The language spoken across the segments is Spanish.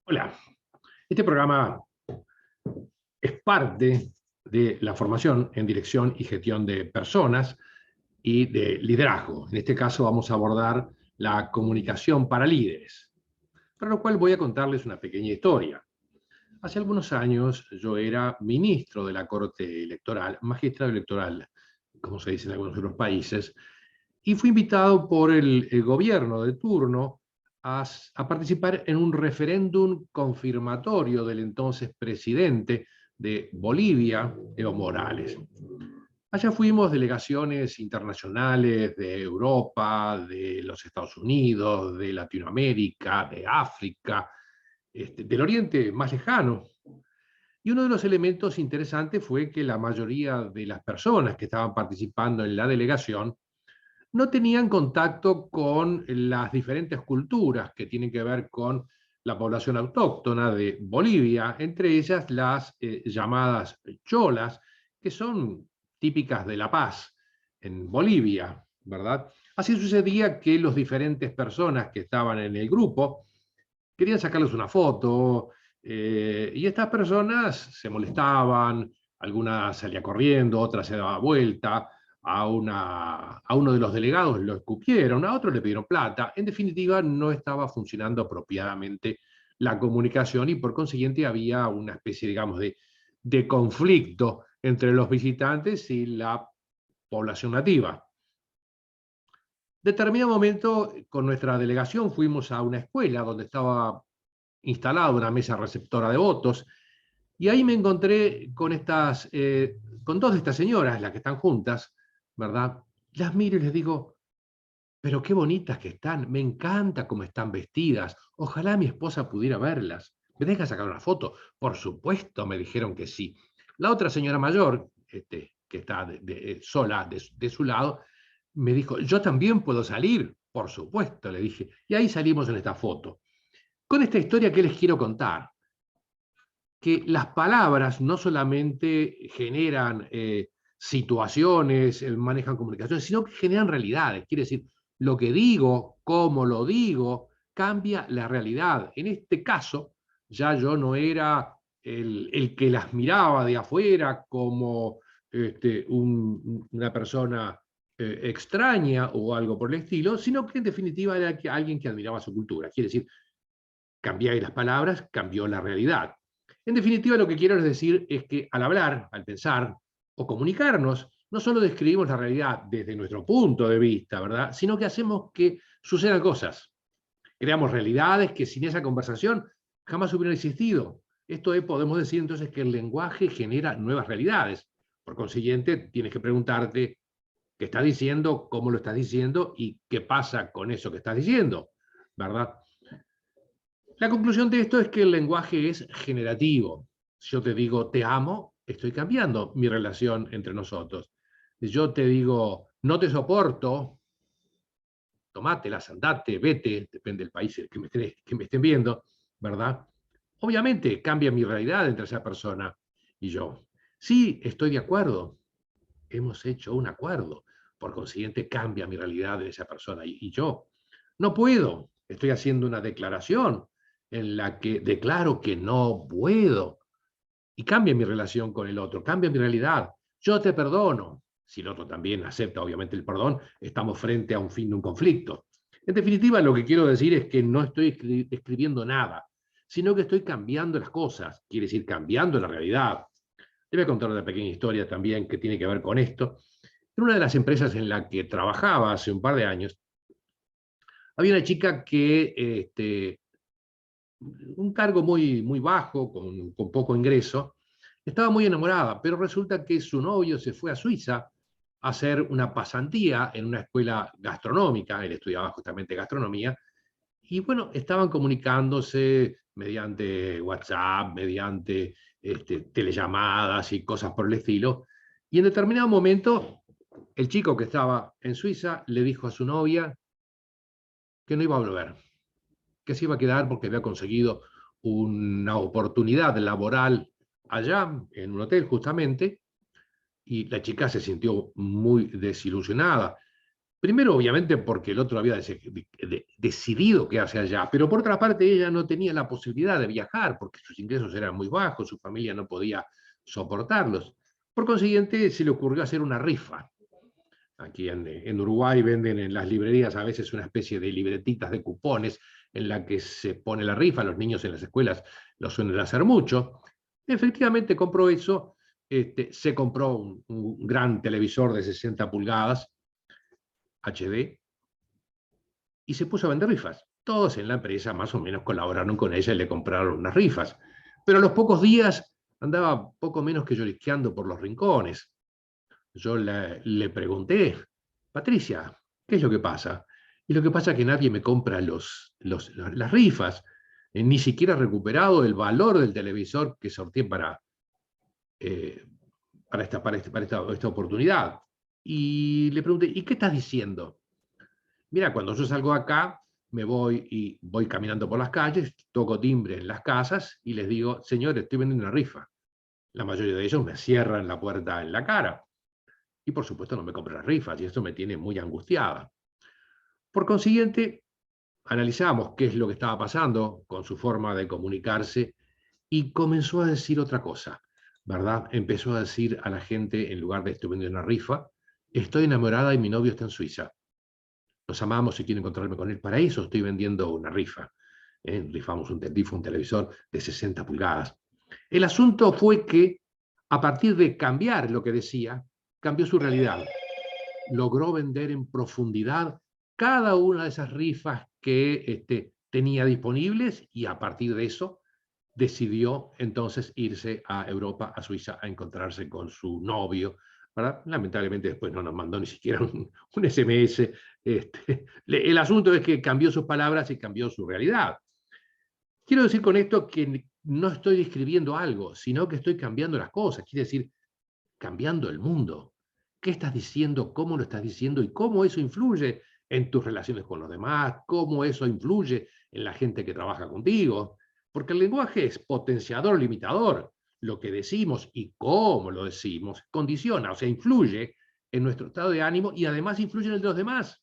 Hola, este programa es parte de la formación en dirección y gestión de personas y de liderazgo. En este caso vamos a abordar la comunicación para líderes, para lo cual voy a contarles una pequeña historia. Hace algunos años yo era ministro de la Corte Electoral, magistrado electoral, como se dice en algunos otros países, y fui invitado por el gobierno de turno a participar en un referéndum confirmatorio del entonces presidente de Bolivia, Evo Morales. Allá fuimos delegaciones internacionales de Europa, de los Estados Unidos, de Latinoamérica, de África, del Oriente más lejano. Y uno de los elementos interesantes fue que la mayoría de las personas que estaban participando en la delegación no tenían contacto con las diferentes culturas que tienen que ver con la población autóctona de Bolivia, entre ellas las llamadas cholas, que son típicas de La Paz, en Bolivia, ¿verdad? Así sucedía que los diferentes personas que estaban en el grupo querían sacarles una foto, y estas personas se molestaban, alguna salía corriendo, otra se daba vuelta, a uno de los delegados lo escupieron, a otro le pidieron plata. En definitiva, no estaba funcionando apropiadamente la comunicación y por consiguiente había una especie, digamos, de conflicto entre los visitantes y la población nativa. Determinado momento, con nuestra delegación fuimos a una escuela donde estaba instalada una mesa receptora de votos, y ahí me encontré con con dos de estas señoras, las que están juntas, ¿verdad? Las miro y les digo, pero qué bonitas que están, me encanta cómo están vestidas, ojalá mi esposa pudiera verlas. ¿Me deja sacar una foto? Por supuesto, me dijeron que sí. La otra señora mayor, que está sola de su lado, me dijo, yo también puedo salir, por supuesto, le dije. Y ahí salimos en esta foto. Con esta historia, ¿qué les quiero contar? Que las palabras no solamente generan situaciones, manejan comunicaciones, sino que generan realidades. Quiere decir, lo que digo, cómo lo digo, cambia la realidad. En este caso, ya yo no era el que las miraba de afuera como una persona extraña o algo por el estilo, sino que en definitiva era alguien que admiraba su cultura. Quiere decir, cambié las palabras, cambió la realidad. En definitiva, lo que quiero decir es que al hablar, al pensar o comunicarnos, no solo describimos la realidad desde nuestro punto de vista, ¿verdad? Sino que hacemos que sucedan cosas. Creamos realidades que sin esa conversación jamás hubieran existido. Esto es, podemos decir entonces que el lenguaje genera nuevas realidades. Por consiguiente, tienes que preguntarte qué estás diciendo, cómo lo estás diciendo y qué pasa con eso que estás diciendo, ¿verdad? La conclusión de esto es que el lenguaje es generativo. Si yo te digo te amo, estoy cambiando mi relación entre nosotros. Si yo te digo no te soporto, tomátelas, andate, vete, depende del país que me estén viendo, ¿verdad? Obviamente cambia mi realidad entre esa persona y yo. Sí, estoy de acuerdo, hemos hecho un acuerdo, por consiguiente cambia mi realidad de esa persona y yo. No puedo, estoy haciendo una declaración en la que declaro que no puedo y cambia mi relación con el otro, cambia mi realidad. Yo te perdono. Si el otro también acepta, obviamente, el perdón, estamos frente a un fin de un conflicto. En definitiva, lo que quiero decir es que no estoy escribiendo nada, sino que estoy cambiando las cosas, quiere decir cambiando la realidad. Te voy a contar una pequeña historia también que tiene que ver con esto. En una de las empresas en la que trabajaba hace un par de años, había una chica que, un cargo muy bajo, con poco ingreso, estaba muy enamorada, pero resulta que su novio se fue a Suiza a hacer una pasantía en una escuela gastronómica, él estudiaba justamente gastronomía, y bueno, estaban comunicándose mediante WhatsApp, mediante telellamadas y cosas por el estilo, y en determinado momento el chico que estaba en Suiza le dijo a su novia que no iba a volver, que se iba a quedar porque había conseguido una oportunidad laboral allá, en un hotel justamente, y la chica se sintió muy desilusionada. Primero, obviamente, porque el otro había decidido quedarse allá, pero por otra parte ella no tenía la posibilidad de viajar porque sus ingresos eran muy bajos, su familia no podía soportarlos. Por consiguiente, se le ocurrió hacer una rifa. Aquí en Uruguay venden en las librerías a veces una especie de libretitas de cupones en la que se pone la rifa, los niños en las escuelas lo suelen hacer mucho. Efectivamente compró eso, se compró un gran televisor de 60 pulgadas, HD, y se puso a vender rifas. Todos en la empresa más o menos colaboraron con ella y le compraron unas rifas. Pero a los pocos días andaba poco menos que lloriqueando por los rincones. Yo le pregunté, Patricia, ¿qué es lo que pasa? Y lo que pasa es que nadie me compra las rifas. Ni siquiera he recuperado el valor del televisor que sorteé eh, esta oportunidad. Y le pregunté, ¿y qué estás diciendo? Mira, cuando yo salgo acá, me voy caminando por las calles, toco timbre en las casas y les digo, señores, estoy vendiendo una rifa. La mayoría de ellos me cierran la puerta en la cara. Y por supuesto no me compran las rifas, y esto me tiene muy angustiada. Por consiguiente, analizamos qué es lo que estaba pasando con su forma de comunicarse y comenzó a decir otra cosa, ¿verdad? Empezó a decir a la gente, en lugar de estoy vendiendo una rifa, estoy enamorada y mi novio está en Suiza. Nos amamos y quiero encontrarme con él. Para eso estoy vendiendo una rifa. Rifamos un televisor de 60 pulgadas. El asunto fue que, a partir de cambiar lo que decía, cambió su realidad. Logró vender en profundidad cada una de esas rifas que tenía disponibles y a partir de eso decidió entonces irse a Europa, a Suiza, a encontrarse con su novio, ¿verdad? Lamentablemente después no nos mandó ni siquiera un SMS. El asunto es que cambió sus palabras y cambió su realidad. Quiero decir con esto que no estoy describiendo algo, sino que estoy cambiando las cosas, quiere decir, cambiando el mundo. ¿Qué estás diciendo? ¿Cómo lo estás diciendo? ¿Y cómo eso influye en tus relaciones con los demás? ¿Cómo eso influye en la gente que trabaja contigo? Porque el lenguaje es potenciador, limitador. Lo que decimos y cómo lo decimos condiciona, o sea, influye en nuestro estado de ánimo y además influye en el de los demás.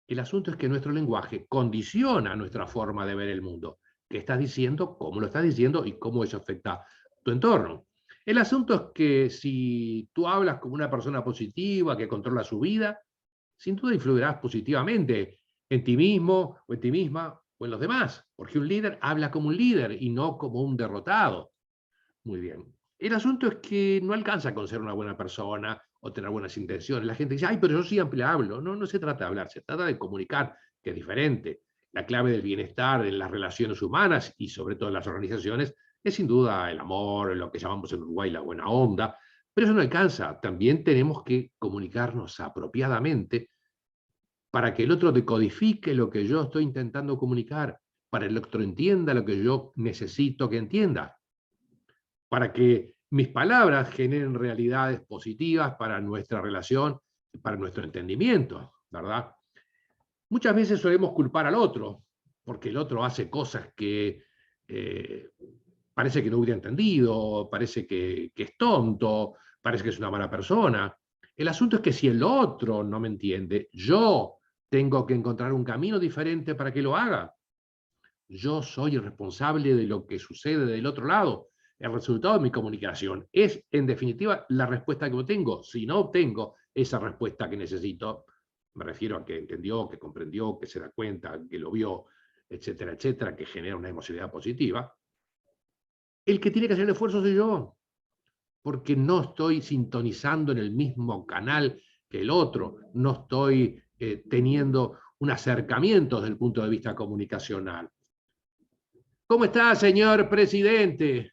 El asunto es que nuestro lenguaje condiciona nuestra forma de ver el mundo. ¿Qué estás diciendo? ¿Cómo lo estás diciendo? ¿Y cómo eso afecta tu entorno? El asunto es que si tú hablas como una persona positiva que controla su vida, sin duda influirás positivamente en ti mismo o en ti misma o en los demás, porque un líder habla como un líder y no como un derrotado. Muy bien. El asunto es que no alcanza con ser una buena persona o tener buenas intenciones. La gente dice, ay, pero yo siempre hablo. No, no se trata de hablar, se trata de comunicar, que es diferente. La clave del bienestar en las relaciones humanas y sobre todo en las organizaciones es sin duda el amor, lo que llamamos en Uruguay la buena onda, pero eso no alcanza. También tenemos que comunicarnos apropiadamente para que el otro decodifique lo que yo estoy intentando comunicar, para que el otro entienda lo que yo necesito que entienda, para que mis palabras generen realidades positivas para nuestra relación, para nuestro entendimiento, ¿verdad? Muchas veces solemos culpar al otro, porque el otro hace cosas que eh, parece que no hubiera entendido, parece que es tonto, parece que es una mala persona. El asunto es que si el otro no me entiende, yo tengo que encontrar un camino diferente para que lo haga. Yo soy el responsable de lo que sucede del otro lado. El resultado de mi comunicación es, en definitiva, la respuesta que obtengo. Si no obtengo esa respuesta que necesito, me refiero a que entendió, que comprendió, que se da cuenta, que lo vio, etcétera, etcétera, que genera una emocionalidad positiva, el que tiene que hacer el esfuerzo soy yo, porque no estoy sintonizando en el mismo canal que el otro, no estoy teniendo un acercamiento desde el punto de vista comunicacional. ¿Cómo está, señor presidente?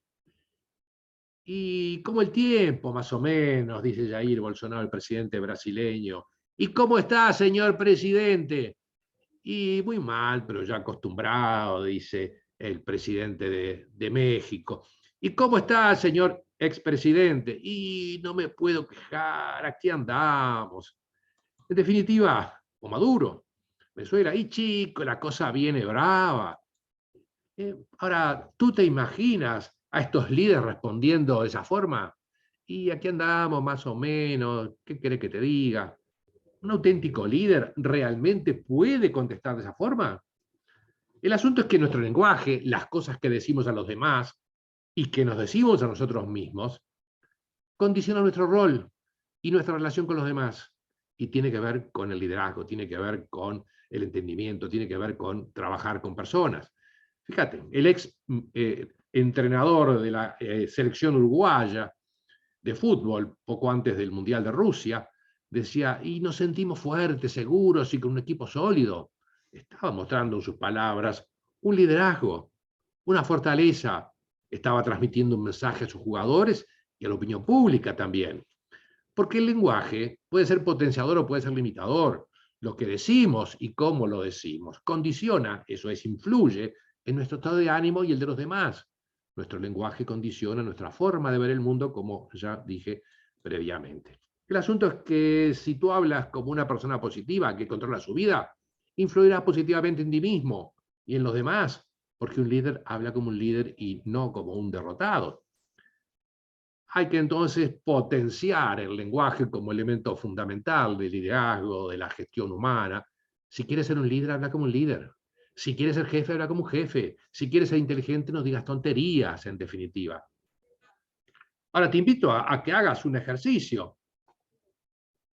¿Y cómo el tiempo, más o menos? Dice Jair Bolsonaro, el presidente brasileño. ¿Y cómo está, señor presidente? Y muy mal, pero ya acostumbrado, dice el presidente de México. ¿Y cómo está, señor expresidente? Y no me puedo quejar, aquí andamos. En definitiva, o Maduro, Venezuela, y chico, la cosa viene brava. Ahora, ¿tú te imaginas a estos líderes respondiendo de esa forma? Y aquí andamos más o menos, ¿qué querés que te diga? ¿Un auténtico líder realmente puede contestar de esa forma? El asunto es que nuestro lenguaje, las cosas que decimos a los demás y que nos decimos a nosotros mismos, condiciona nuestro rol y nuestra relación con los demás. Y tiene que ver con el liderazgo, tiene que ver con el entendimiento, tiene que ver con trabajar con personas. Fíjate, el ex entrenador de la selección uruguaya de fútbol, poco antes del Mundial de Rusia, decía, y nos sentimos fuertes, seguros y con un equipo sólido. Estaba mostrando en sus palabras un liderazgo, una fortaleza. Estaba transmitiendo un mensaje a sus jugadores y a la opinión pública también. Porque el lenguaje puede ser potenciador o puede ser limitador. Lo que decimos y cómo lo decimos condiciona, eso es, influye en nuestro estado de ánimo y el de los demás. Nuestro lenguaje condiciona nuestra forma de ver el mundo, como ya dije previamente. El asunto es que si tú hablas como una persona positiva que controla su vida, influirá positivamente en ti mismo y en los demás, porque un líder habla como un líder y no como un derrotado. Hay que entonces potenciar el lenguaje como elemento fundamental del liderazgo, de la gestión humana. Si quieres ser un líder, habla como un líder. Si quieres ser jefe, habla como un jefe. Si quieres ser inteligente, no digas tonterías, en definitiva. Ahora te invito a que hagas un ejercicio.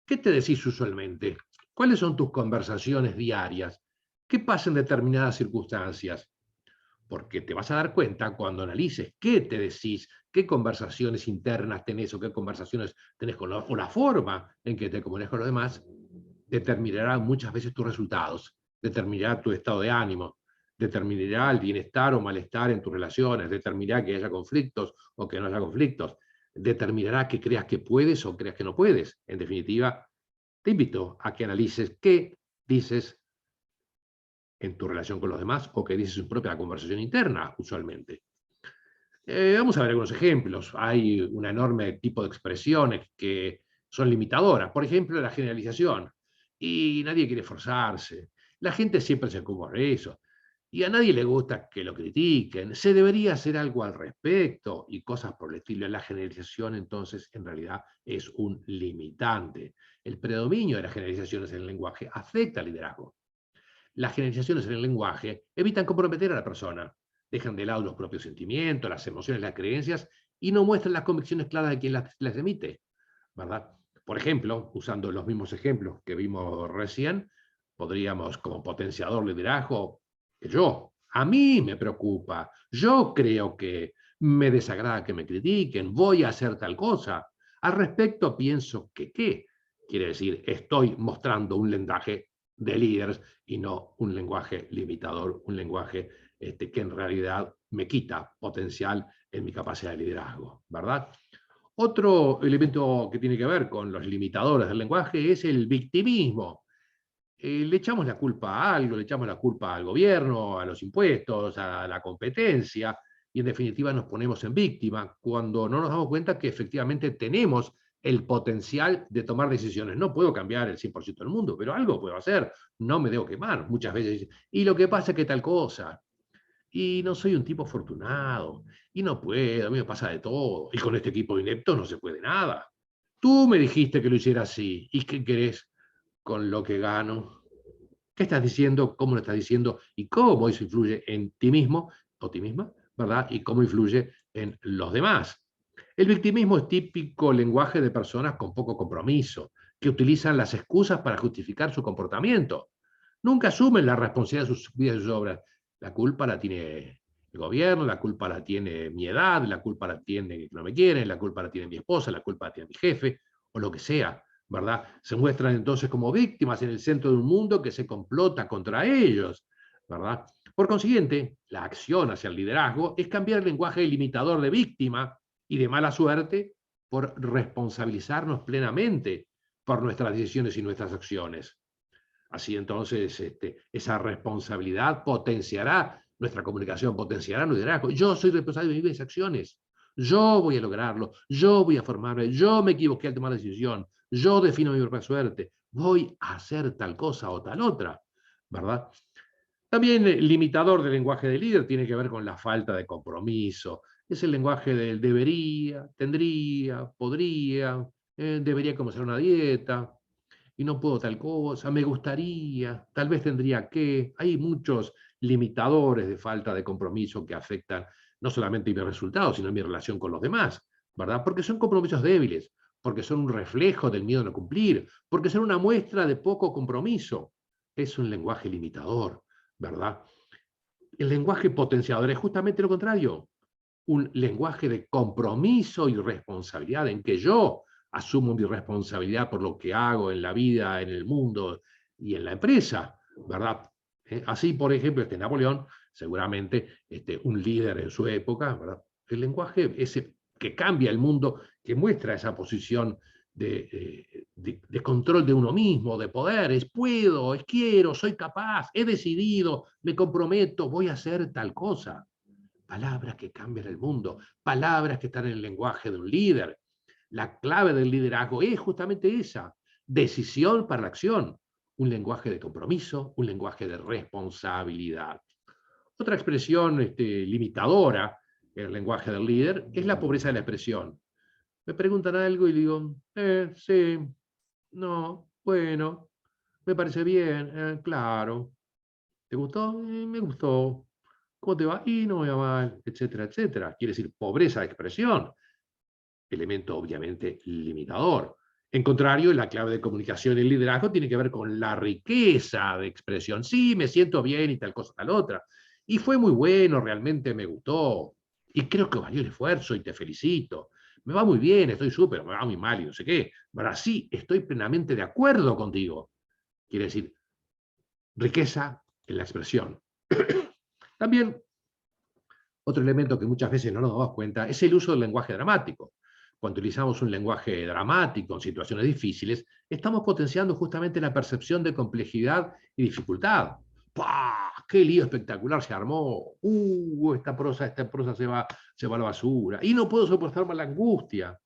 ¿Qué te decís usualmente? ¿Cuáles son tus conversaciones diarias? ¿Qué pasa en determinadas circunstancias? Porque te vas a dar cuenta cuando analices qué te decís, qué conversaciones internas tenés o qué conversaciones tenés o la forma en que te comunicas con los demás, determinará muchas veces tus resultados, determinará tu estado de ánimo, determinará el bienestar o malestar en tus relaciones, determinará que haya conflictos o que no haya conflictos, determinará que creas que puedes o creas que no puedes. En definitiva, te invito a que analices qué dices en tu relación con los demás o que dice su propia conversación interna, usualmente. Vamos a ver algunos ejemplos. Hay un enorme tipo de expresiones que son limitadoras. Por ejemplo, la generalización. Y nadie quiere forzarse. La gente siempre se ocupa de eso. Y a nadie le gusta que lo critiquen. Se debería hacer algo al respecto y cosas por el estilo. La generalización, entonces, en realidad es un limitante. El predominio de las generalizaciones en el lenguaje afecta al liderazgo. Las generalizaciones en el lenguaje evitan comprometer a la persona, dejan de lado los propios sentimientos, las emociones, las creencias y no muestran las convicciones claras de quien las emite, ¿verdad? Por ejemplo, usando los mismos ejemplos que vimos recién, podríamos como potenciador liderazgo, que a mí me preocupa, yo creo que me desagrada que me critiquen, voy a hacer tal cosa. Al respecto pienso que qué. Quiere decir, estoy mostrando un lenguaje de líderes y no un lenguaje limitador, un lenguaje que en realidad me quita potencial en mi capacidad de liderazgo, ¿verdad? Otro elemento que tiene que ver con los limitadores del lenguaje es el victimismo. Le echamos la culpa a algo, le echamos la culpa al gobierno, a los impuestos, a la competencia, y en definitiva nos ponemos en víctima cuando no nos damos cuenta que efectivamente tenemos el potencial de tomar decisiones. No puedo cambiar el 100% del mundo, pero algo puedo hacer, no me debo quemar. Muchas veces, y lo que pasa es que tal cosa, y no soy un tipo afortunado, y no puedo, a mí me pasa de todo, y con este equipo de ineptos no se puede nada. Tú me dijiste que lo hiciera así, ¿y qué querés con lo que gano? ¿Qué estás diciendo? ¿Cómo lo estás diciendo? ¿Y cómo eso influye en ti mismo o ti misma? ¿Verdad? ¿Y cómo influye en los demás? El victimismo es típico lenguaje de personas con poco compromiso, que utilizan las excusas para justificar su comportamiento. Nunca asumen la responsabilidad de sus vidas y sus obras. La culpa la tiene el gobierno, la culpa la tiene mi edad, la culpa la tiene que no me quieren, la culpa la tiene mi esposa, la culpa la tiene mi jefe, o lo que sea, ¿verdad? Se muestran entonces como víctimas en el centro de un mundo que se complota contra ellos, ¿verdad? Por consiguiente, la acción hacia el liderazgo es cambiar el lenguaje limitador de víctima y de mala suerte por responsabilizarnos plenamente por nuestras decisiones y nuestras acciones. Así entonces, esa responsabilidad potenciará nuestra comunicación, potenciará el liderazgo. Yo soy responsable de mis acciones. Yo voy a lograrlo. Yo voy a formarme. Yo me equivoqué al tomar la decisión. Yo defino mi propia suerte. Voy a hacer tal cosa o tal otra, ¿verdad? También el limitador del lenguaje del líder tiene que ver con la falta de compromiso. Es el lenguaje del debería, tendría, podría, debería comenzar una dieta, y no puedo tal cosa, me gustaría, tal vez tendría que. Hay muchos limitadores de falta de compromiso que afectan no solamente mis resultados, sino mi relación con los demás, ¿verdad? Porque son compromisos débiles, porque son un reflejo del miedo a no cumplir, porque son una muestra de poco compromiso. Es un lenguaje limitador, ¿verdad? El lenguaje potenciador es justamente lo contrario, un lenguaje de compromiso y responsabilidad en que yo asumo mi responsabilidad por lo que hago en la vida, en el mundo y en la empresa, ¿verdad? Así, por ejemplo, Napoleón, seguramente un líder en su época, ¿verdad? El lenguaje ese que cambia el mundo, que muestra esa posición de control de uno mismo, de poder, es puedo, es quiero, soy capaz, he decidido, me comprometo, voy a hacer tal cosa. Palabras que cambian el mundo, palabras que están en el lenguaje de un líder. La clave del liderazgo es justamente esa, decisión para la acción, un lenguaje de compromiso, un lenguaje de responsabilidad. Otra expresión limitadora en el lenguaje del líder es la pobreza de la expresión. Me preguntan algo y digo, sí, no, bueno, me parece bien, claro. ¿Te gustó? Me gustó. ¿Cómo te va? Y no me va mal, etcétera, etcétera. Quiere decir pobreza de expresión, elemento obviamente limitador. En contrario, la clave de comunicación y el liderazgo tiene que ver con la riqueza de expresión. Sí, me siento bien y tal cosa, tal otra. Y fue muy bueno, realmente me gustó. Y creo que valió el esfuerzo y te felicito. Me va muy bien, estoy súper, me va muy mal y no sé qué. Ahora sí, estoy plenamente de acuerdo contigo. Quiere decir, riqueza en la expresión. También otro elemento que muchas veces no nos damos cuenta es el uso del lenguaje dramático. Cuando utilizamos un lenguaje dramático en situaciones difíciles, estamos potenciando justamente la percepción de complejidad y dificultad. ¡Pah! ¡Qué lío espectacular se armó! Esta prosa se va a la basura. Y no puedo soportar más la angustia.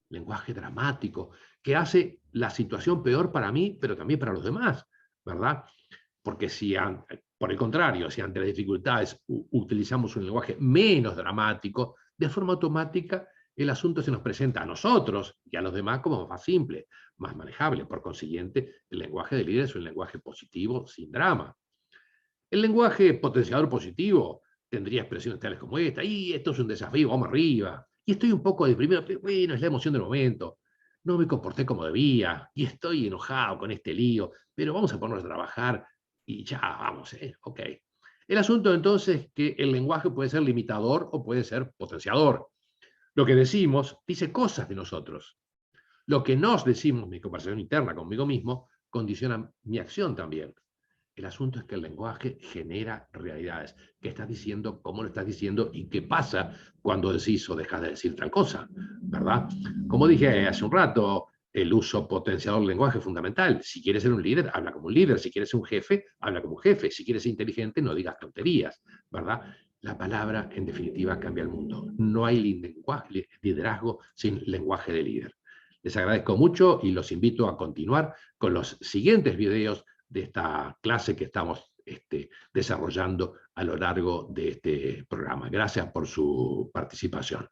Lenguaje dramático, que hace la situación peor para mí, pero también para los demás, ¿verdad? Porque si, por el contrario, si ante las dificultades utilizamos un lenguaje menos dramático, de forma automática el asunto se nos presenta a nosotros y a los demás como más simple, más manejable. Por consiguiente, el lenguaje del líder es un lenguaje positivo sin drama. El lenguaje potenciador positivo tendría expresiones tales como esta, y esto es un desafío, vamos arriba, y estoy un poco deprimido, pero bueno, es la emoción del momento, no me comporté como debía, y estoy enojado con este lío, pero vamos a ponernos a trabajar, y ya, vamos, ok. El asunto entonces es que el lenguaje puede ser limitador o puede ser potenciador. Lo que decimos dice cosas de nosotros. Lo que nos decimos, mi conversación interna conmigo mismo, condiciona mi acción también. El asunto es que el lenguaje genera realidades. ¿Qué estás diciendo? ¿Cómo lo estás diciendo? ¿Y qué pasa cuando decís o dejas de decir tal cosa? ¿Verdad? Como dije hace un rato, el uso potenciador del lenguaje es fundamental. Si quieres ser un líder, habla como un líder. Si quieres ser un jefe, habla como un jefe. Si quieres ser inteligente, no digas tonterías. ¿Verdad? La palabra, en definitiva, cambia el mundo. No hay liderazgo sin lenguaje de líder. Les agradezco mucho y los invito a continuar con los siguientes videos de esta clase que estamos desarrollando a lo largo de este programa. Gracias por su participación.